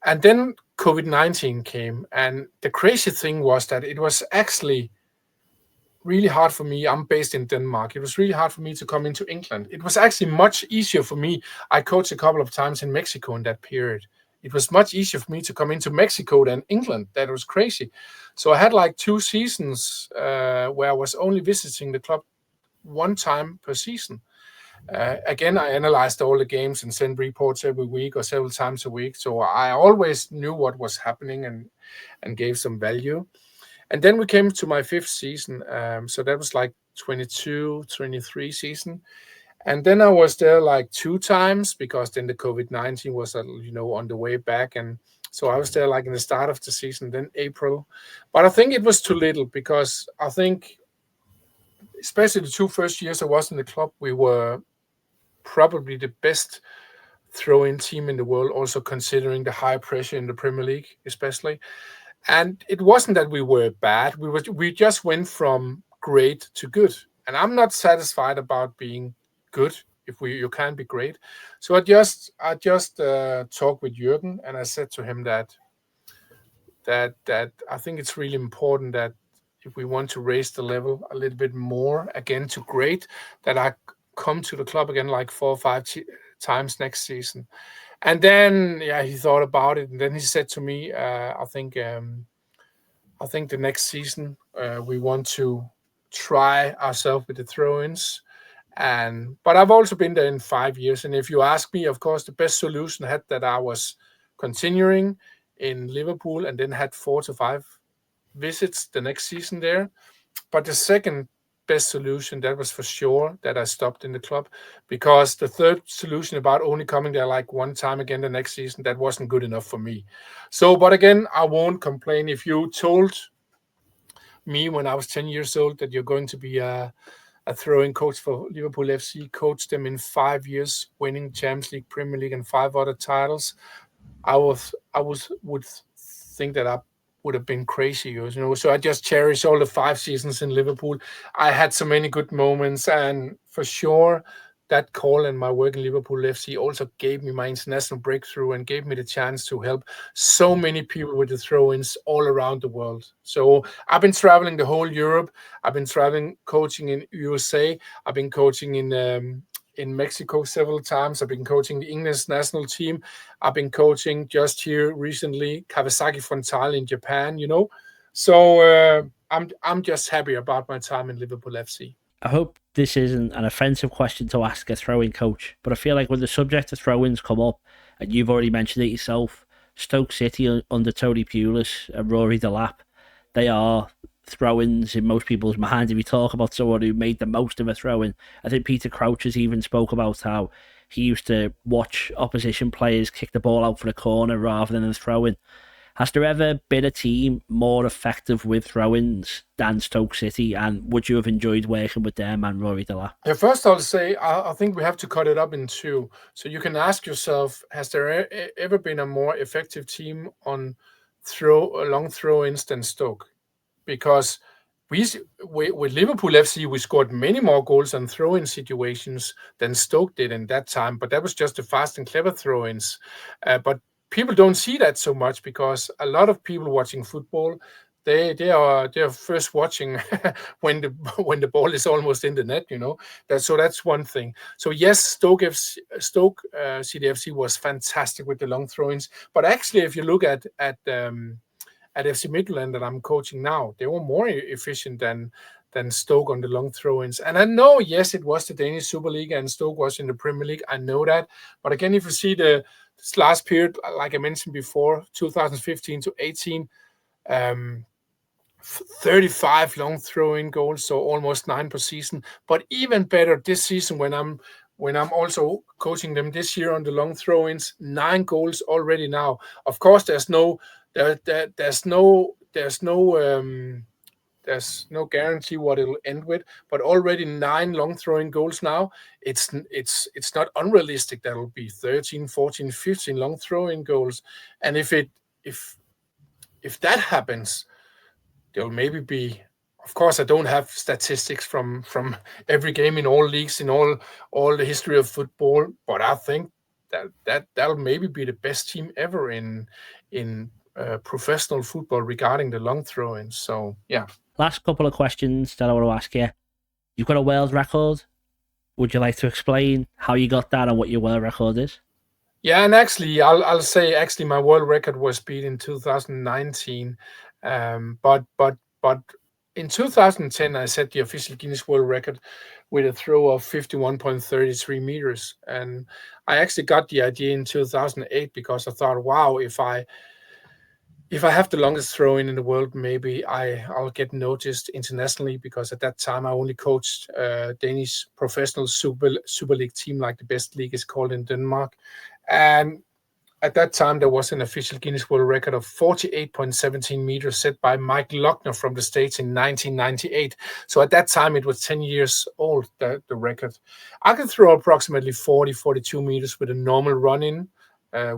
Speaker 12: And then COVID-19 came, and the crazy thing was that it was actually really hard for me. I'm based in Denmark. It was really hard for me to come into England. It was actually much easier for me. I coached a couple of times in Mexico in that period. It was much easier for me to come into Mexico than England. That was crazy. So I had like 2 seasons where I was only visiting the club 1 time per season. Again, I analyzed all the games and sent reports every week or several times a week. So I always knew what was happening and gave some value. And then we came to my 5th season. So that was like 22-23 season. And then I was there like 2 times because then the COVID-19 was, on the way back. And so I was there like in the start of the season, then April. But I think it was too little because I think, especially the 2 first years I was in the club, we were probably the best throw-in team in the world, also considering the high pressure in the Premier League, especially. And it wasn't that we were bad. We just went from great to good. And I'm not satisfied about being good if you can't be great. So I just talked with Jurgen, and I said to him that I think it's really important that if we want to raise the level a little bit more again to great, that I come to the club again like 4 or 5 times next season. And then he thought about it, and then he said to me, I think the next season we want to try ourselves with the throw-ins. But I've also been there in 5 years, and if you ask me, of course, the best solution had that I was continuing in Liverpool and then had 4 to 5 visits the next season there. But the second best solution, that was for sure that I stopped in the club, because the third solution about only coming there like 1 time again the next season, that wasn't good enough for me. So, but again, I won't complain. If you told me when I was 10 years old that you're going to be a throwing coach for Liverpool FC, coach them in 5 years, winning Champions League, Premier League, and 5 other titles, I would think that I would have been crazy, So I just cherish all the 5 seasons in Liverpool. I had so many good moments, and for sure that call and my work in Liverpool FC also gave me my international breakthrough and gave me the chance to help so many people with the throw-ins all around the world. So I've been traveling the whole Europe. I've been traveling, coaching in USA. I've been coaching in Mexico several times. I've been coaching the English national team. I've been coaching just here recently, Kawasaki Frontale in Japan, So I'm just happy about my time in Liverpool FC.
Speaker 11: I hope this isn't an offensive question to ask a throwing coach, but I feel like when the subject of throw-ins come up, and you've already mentioned it yourself, Stoke City under Tony Pulis and Rory Delap, they are throw-ins in most people's minds. If you talk about someone who made the most of a throw-in, I think Peter Crouch has even spoke about how he used to watch opposition players kick the ball out for a corner rather than a throw-in. Has there ever been a team more effective with throw-ins than Stoke City, and would you have enjoyed working with them and Rory Delap?
Speaker 12: Yeah, first I'll say I think we have to cut it up in two. So you can ask yourself, has there ever been a more effective team on long throw-ins than Stoke? Because with Liverpool FC, we scored many more goals on throw-in situations than Stoke did in that time, but that was just the fast and clever throw-ins. But people don't see that so much because a lot of people watching football, they're first watching when the ball is almost in the net, So that's one thing. So yes, Stoke CDFC was fantastic with the long throw-ins, but actually, if you look at FC Midtjylland that I'm coaching now, they were more efficient than Stoke on the long throw-ins. And I know, yes, it was the Danish Super League and Stoke was in the Premier League. I know that. But again, if you see this last period, like I mentioned before, 2015 to 18, 35 long throw-in goals, so almost 9 per season. But even better this season when I'm also coaching them this year on the long throw-ins, 9 goals already now. Of course, there's no guarantee what it'll end with, but already 9 long throwing goals now. It's not unrealistic that it'll be 13, 14, 15 long throwing goals. And if that happens, there'll maybe be, of course, I don't have statistics from every game in all leagues in all the history of football, but I think that'll maybe be the best team ever in professional football regarding the long throw-ins. So yeah.
Speaker 11: Last couple of questions that I want to ask you. You've got a world record. Would you like to explain how you got that and what your world record is?
Speaker 12: Yeah, and actually, I'll say my world record was beat in 2019, but in 2010 I set the official Guinness World Record with a throw of 51.33 meters, and I actually got the idea in 2008 because I thought, wow, if I have the longest throw-in in the world, maybe I'll get noticed internationally, because at that time I only coached Danish professional Super League team, like the best league is called in Denmark. And at that time, there was an official Guinness World Record of 48.17 meters set by Mike Lochner from the States in 1998. So at that time, it was 10 years old, the record. I could throw approximately 42 meters with a normal run-in,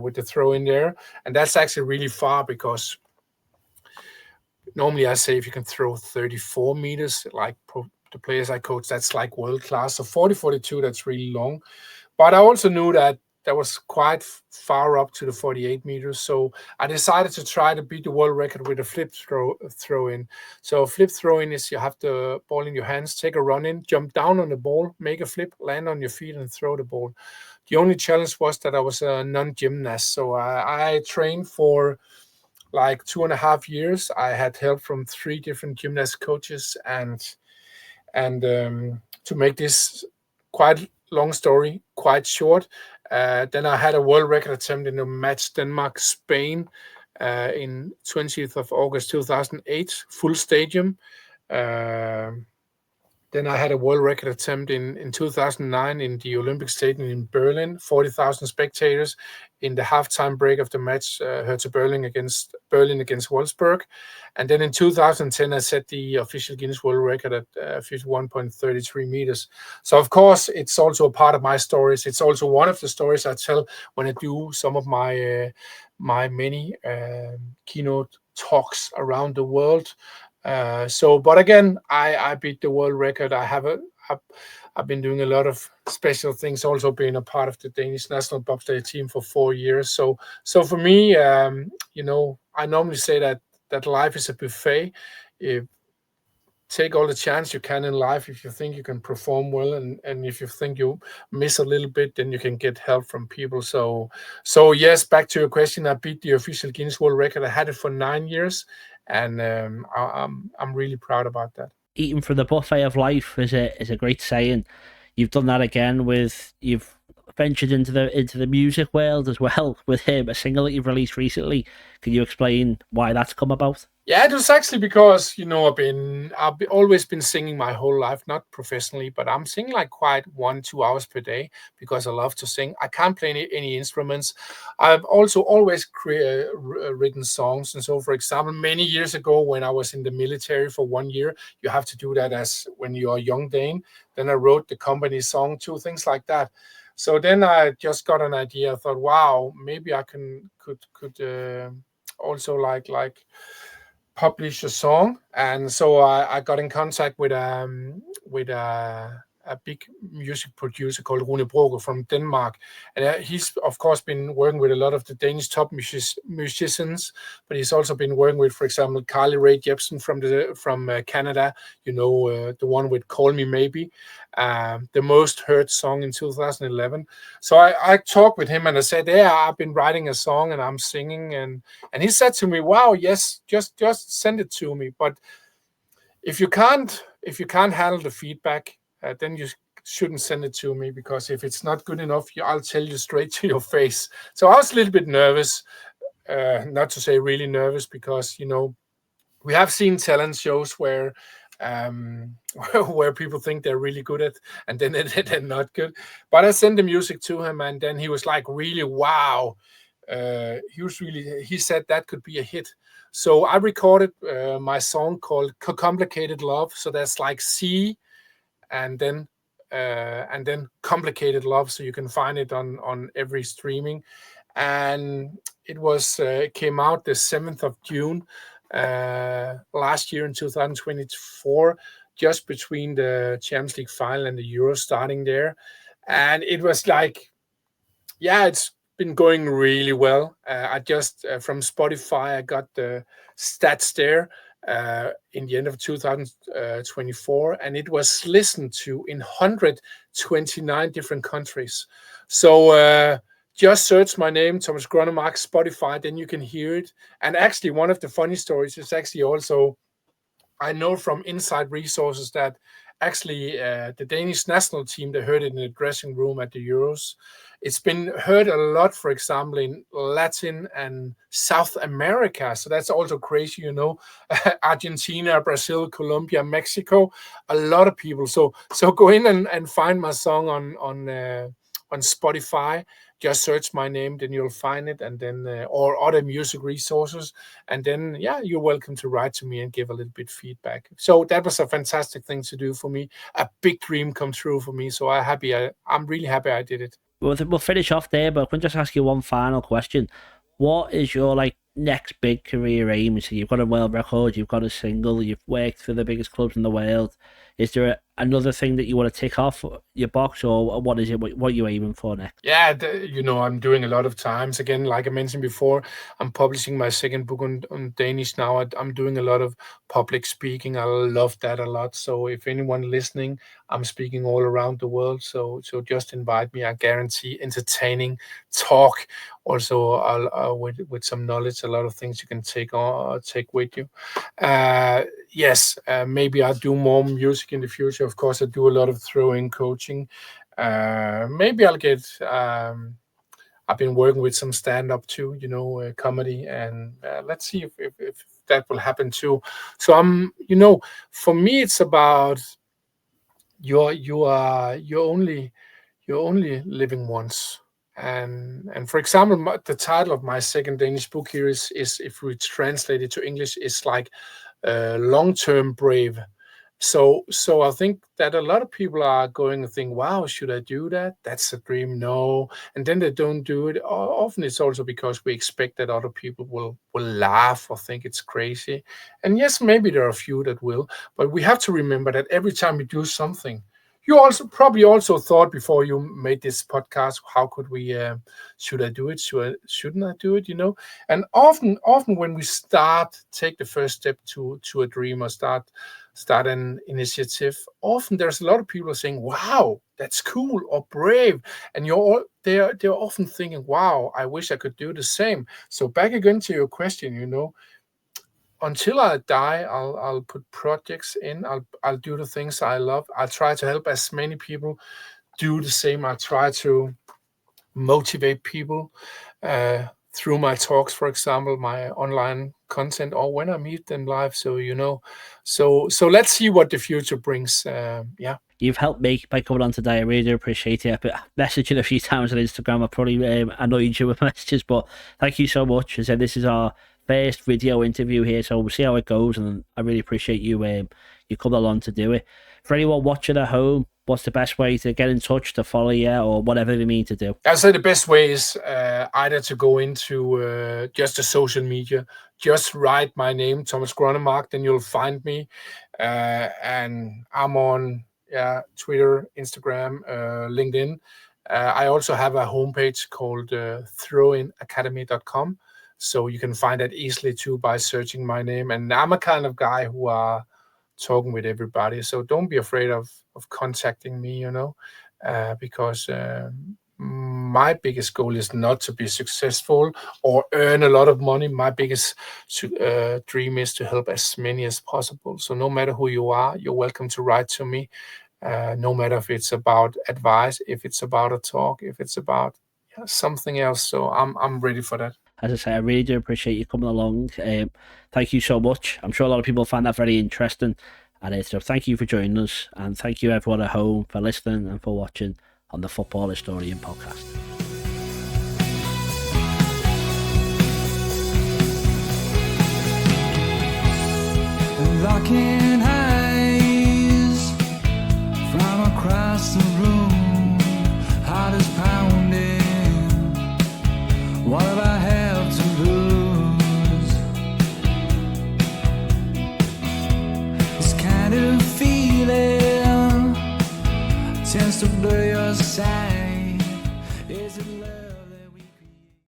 Speaker 12: with the throw in there. And that's actually really far, because normally I say if you can throw 34 meters, like the players I coach, that's like world class. So 42, that's really long. But I also knew that was quite far up to the 48 meters. So I decided to try to beat the world record with a flip throw in. So flip throw in is you have the ball in your hands, take a run in, jump down on the ball, make a flip, land on your feet and throw the ball. The only challenge was that I was a non-gymnast. So I trained for like 2.5 years. I had help from 3 different gymnast coaches, and to make this quite long story quite short, then I had a world record attempt in a match Denmark-Spain in 20th of August 2008, full stadium. Then I had a world record attempt in 2009 in the Olympic Stadium in Berlin, 40,000 spectators in the halftime break of the match, Hertha Berlin against Wolfsburg. And then in 2010, I set the official Guinness World Record at 51.33 meters. So, of course, it's also a part of my stories. It's also one of the stories I tell when I do some of my many keynote talks around the world. But again, I beat the world record. I I've been doing a lot of special things, also being a part of the Danish national bobsleigh team for 4 years. So for me, I normally say that life is a buffet. Take all the chance you can in life. If you think you can perform well, and if you think you miss a little bit, then you can get help from people. So yes, back to your question, I beat the official Guinness World Record. I had it for 9 years, and I'm really proud about that.
Speaker 11: Eating from the buffet of life is a great saying. You've done that again you've ventured into the music world as well with a single that you've released recently. Can you explain why that's come about?
Speaker 12: Yeah, it was actually because, I've always been singing my whole life, not professionally, but I'm singing like quite 1-2 hours per day because I love to sing. I can't play any instruments. I've also always written songs. And so, for example, many years ago when I was in the military for 1 year, you have to do that as when you're a young Dane. Then I wrote the company song too, things like that. So then I just got an idea. I thought, wow, maybe I could also like publish a song, and so I got in contact with a big music producer called Rune Broger from Denmark, and he's of course been working with a lot of the Danish top musicians, but he's also been working with, for example, Carly Rae Jepsen from Canada, the one with "Call Me Maybe," the most heard song in 2011. So I talked with him and I said, "Yeah, I've been writing a song and I'm singing," and he said to me, "Wow, yes, just send it to me. But if you can't handle the feedback, then you shouldn't send it to me, because if it's not good enough, I'll tell you straight to your face." So I was a little bit nervous, not to say really nervous, because we have seen talent shows where people think they're really good at, and then they're not good. But I sent the music to him, and then he was like, really, wow. He said that could be a hit. So I recorded my song called Complicated Love. So that's like C and then Complicated Love. So you can find it on every streaming. And it came out the 7th of June last year in 2024, just between the Champions League final and the Euro starting there. And it was like, yeah, it's been going really well. I just from Spotify, I got the stats there in the end of 2024, and it was listened to in 129 different countries. So just search my name, Thomas Gronnemark, Spotify, then you can hear it. And actually, one of the funny stories is actually also, I know from inside resources that actually the Danish national team, they heard it in the dressing room at the Euros. It's been heard a lot, for example, in Latin and South America. So that's also crazy, Argentina, Brazil, Colombia, Mexico, a lot of people. So go in and find my song on Spotify. Just search my name, then you'll find it, and then or other music resources, and then you're welcome to write to me and give a little bit feedback. So that was a fantastic thing to do for me, a big dream come true for me. So I'm really happy I did it.
Speaker 11: We'll finish off there, but I can just ask you one final question. What is your next big career aim? So you've got a world record, you've got a single, you've worked for the biggest clubs in the world. Is there another thing that you want to tick off your box, or what is it? What are you aiming for next?
Speaker 12: Yeah, I'm doing a lot of times. Again, like I mentioned before, I'm publishing my second book on Danish now. I'm doing a lot of public speaking. I love that a lot. So if anyone listening, I'm speaking all around the world. So just invite me. I guarantee entertaining talk. Also, I'll with some knowledge, a lot of things you can take with you. Yes, maybe I'll do more music in the future. Of course, I do a lot of throwing coaching. Maybe I'll get. I've been working with some stand-up too, comedy, and let's see if that will happen too. So for me, it's about you're only living once. And for example, the title of my second Danish book here is if we translate it to English, is like long-term brave. So I think that a lot of people are going to think, wow, should I do that? That's a dream. No. And then they don't do it. Often it's also because we expect that other people will laugh or think it's crazy. And yes, maybe there are a few that will, but we have to remember that every time we do something, You probably also thought before you made this podcast, how could we, should I do it? Shouldn't I do it? And often when we take the first step to a dream or start an initiative, often there's a lot of people saying, wow, that's cool or brave. And they're often thinking, wow, I wish I could do the same. So back again to your question, until I die, I'll put projects in. I'll do the things I love. I'll try to help as many people do the same. I'll try to motivate people through my talks, for example, my online content, or when I meet them live. So so let's see what the future brings.
Speaker 11: You've helped me by coming on today. I really do appreciate it. I've messaged you a few times on Instagram. I probably annoyed you with messages, but thank you so much. As I said, this is our first video interview here, so we'll see how it goes, and I really appreciate you coming along to do it. For anyone watching at home, what's the best way to get in touch, to follow you, or whatever they mean to do?
Speaker 12: I'd say the best way is either to go into just the social media, just write my name, Thomas Gronnemark, then you'll find me, and I'm on Twitter, Instagram, LinkedIn. I also have a homepage called throwinacademy.com. So you can find that easily too by searching my name. And I'm a kind of guy who are talking with everybody. So don't be afraid of contacting me, because my biggest goal is not to be successful or earn a lot of money. My biggest dream is to help as many as possible. So no matter who you are, you're welcome to write to me. No matter if it's about advice, if it's about a talk, if it's about something else. So I'm ready for that.
Speaker 11: As I say, I really do appreciate you coming along. Thank you so much. I'm sure a lot of people find that very interesting. And so thank you for joining us. And thank you everyone at home for listening and for watching on the Football Historian podcast.
Speaker 8: Locking eyes from across the room, heart is pounding. What have I have to lose? This kind of feeling tends to blur your sight.